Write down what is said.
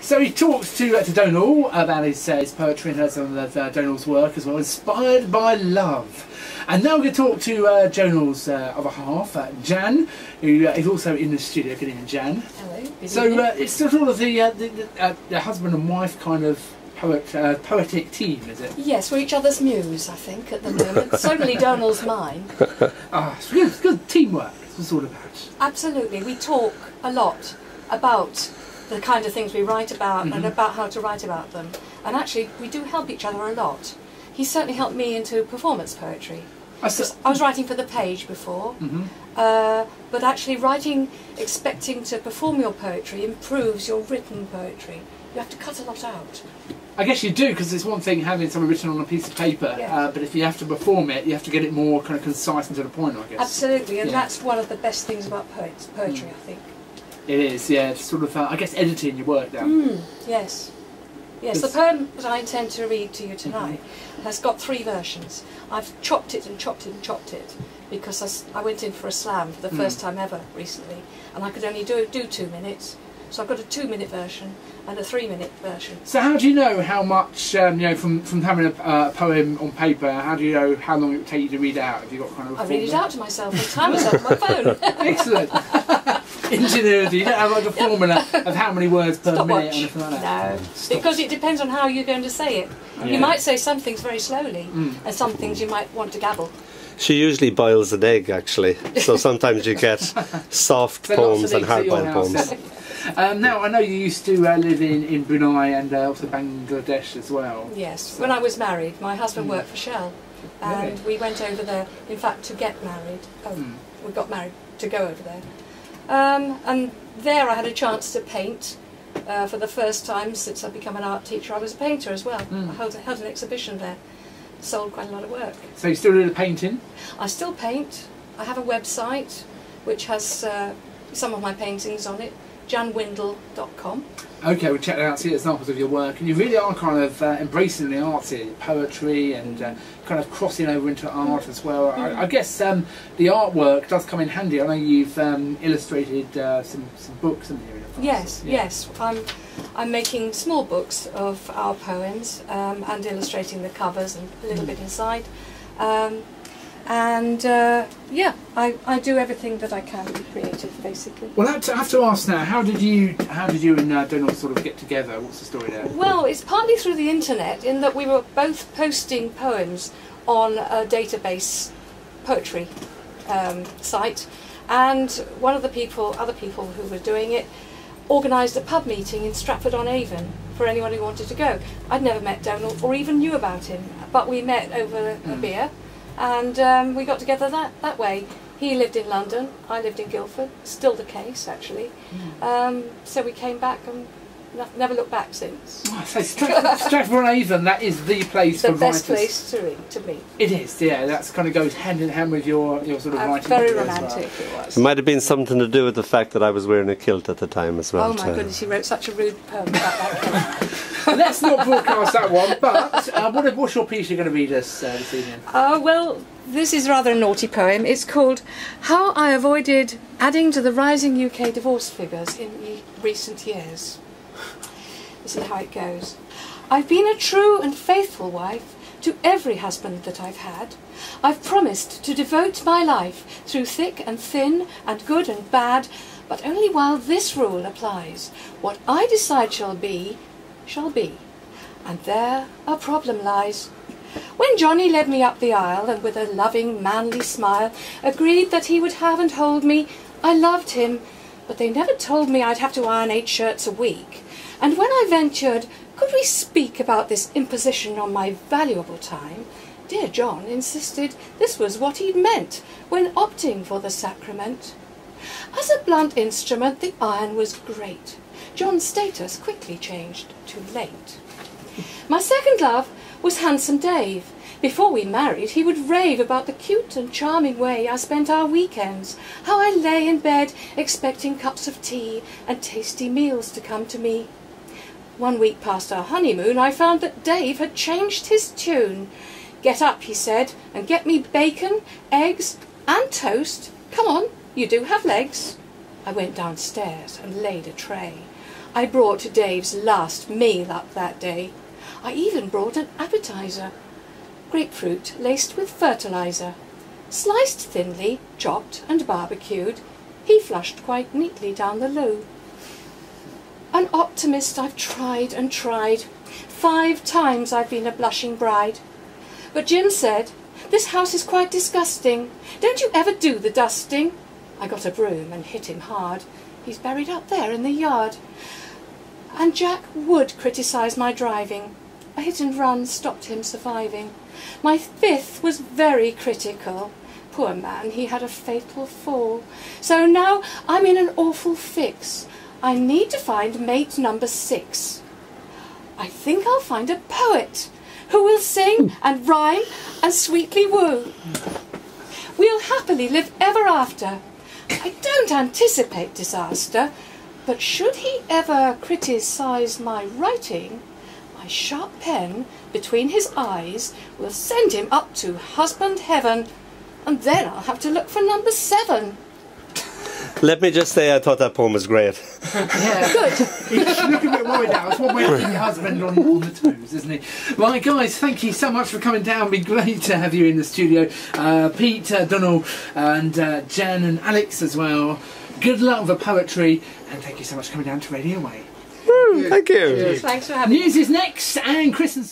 So he talks to Donal about his poetry and some of Donal's work as well, inspired by love. And now we're going to talk to Donal's other half, Jan, who is also in the studio. Good evening, Jan. Hello. Good so it's sort of the husband and wife kind of poetic team, is it? Yes, we're each other's muse, I think, at the moment. Certainly Donal's mine. It's good teamwork. That's what it's all about. Absolutely. We talk a lot about the kind of things we write about and about how to write about them. And actually, we do help each other a lot. He certainly helped me into performance poetry. I was writing for The Page before, but actually writing, expecting to perform your poetry improves your written poetry. You have to cut a lot out. I guess you do, because it's one thing having something written on a piece of paper, but if you have to perform it, you have to get it more kind of concise and to the point, I guess. Absolutely, and that's one of the best things about poetry, I think. It is, yeah. It's sort of, I guess, editing your work down. Yes. Yes, the poem that I intend to read to you tonight has got 3 versions. I've chopped it and chopped it and chopped it because I went in for a slam for the first time ever recently, and I could only do 2 minutes. So I've got a 2-minute version and a 3-minute version. So how do you know how much, you know, from having a poem on paper, how do you know how long it would take you to read it out? Have you got kind of I read it out to myself and time myself on my phone. Excellent. Ingenuity. You don't have like a formula of how many words per minute or anything like that? No, because it depends on how you're going to say it. You might say some things very slowly and some things you might want to gabble. She usually boils an egg, actually, so sometimes you get soft poems and hard-boiled poems. Now, I know you used to live in Brunei and also Bangladesh as well. Yes, so when I was married, my husband worked for Shell, and we went over there, in fact, to get married. We got married to go over there. And there I had a chance to paint for the first time since I've become an art teacher. I was a painter as well. I held an exhibition there, sold quite a lot of work. So you still do the painting? I still paint. I have a website which has some of my paintings on it. janwindle.com. Okay, we'll check that out, see examples of your work, and you really are kind of embracing the arts here, poetry and kind of crossing over into art as well. I guess the artwork does come in handy. I know you've illustrated some books in here in the past. Yes. I'm making small books of our poems and illustrating the covers and a little bit inside. Yeah, I do everything that I can to be creative, basically. Well, I have to ask now, how did you and Donal sort of get together? What's the story there? Well, it's partly through the internet, in that we were both posting poems on a database poetry site, and one of the other people who were doing it, organised a pub meeting in Stratford-on-Avon for anyone who wanted to go. I'd never met Donal or even knew about him, but we met over a beer. And we got together that way. He lived in London, I lived in Guildford, still the case actually. So we came back and never looked back since. Oh, so Stratford-on-Avon, that is the place for writers. The best place to meet. It is, yeah. That kind of goes hand in hand with your sort of writing. Very romantic it was. It might have been something to do with the fact that I was wearing a kilt at the time as well. Oh my goodness, he wrote such a rude poem about that kilt. Let's not broadcast that one, but what's your piece you're going to read us this evening? Well, this is rather a naughty poem. It's called How I Avoided Adding to the Rising UK Divorce Figures in Recent Years. This is how it goes. I've been a true and faithful wife to every husband that I've had. I've promised to devote my life through thick and thin and good and bad, but only while this rule applies. What I decide shall be, and there a problem lies. When Johnny led me up the aisle and with a loving, manly smile agreed that he would have and hold me, I loved him, but they never told me I'd have to iron 8 shirts a week. And when I ventured, could we speak about this imposition on my valuable time, dear John insisted this was what he'd meant when opting for the sacrament. As a blunt instrument, the iron was great. John's status quickly changed to late. My second love was Handsome Dave. Before we married, he would rave about the cute and charming way I spent our weekends, how I lay in bed expecting cups of tea and tasty meals to come to me. 1 week past our honeymoon, I found that Dave had changed his tune. Get up, he said, and get me bacon, eggs and toast. Come on, you do have legs. I went downstairs and laid a tray. I brought Dave's last meal up that day. I even brought an appetizer. Grapefruit laced with fertilizer. Sliced thinly, chopped and barbecued, he flushed quite neatly down the loo. An optimist I've tried and tried. 5 times I've been a blushing bride. But Jim said, "This house is quite disgusting. Don't you ever do the dusting?" I got a broom and hit him hard. He's buried up there in the yard. And Jack would criticise my driving. A hit and run stopped him surviving. My 5th was very critical. Poor man, he had a fatal fall. So now I'm in an awful fix. I need to find mate number 6. I think I'll find a poet who will sing and rhyme and sweetly woo. We'll happily live ever after. I don't anticipate disaster, but should he ever criticise my writing, my sharp pen between his eyes will send him up to husband heaven, and then I'll have to look for number 7. Let me just say I thought that poem was great. Yeah. Good. He's looking a bit worried now. It's one way to keep your husband on the toes, isn't he? Right, guys, thank you so much for coming down. It'd be great to have you in the studio. Pete, Donald, and Jen and Alex as well. Good luck with the poetry, and thank you so much for coming down to Radio Wey. Thank you. Thanks for having me. News is next, and Chris and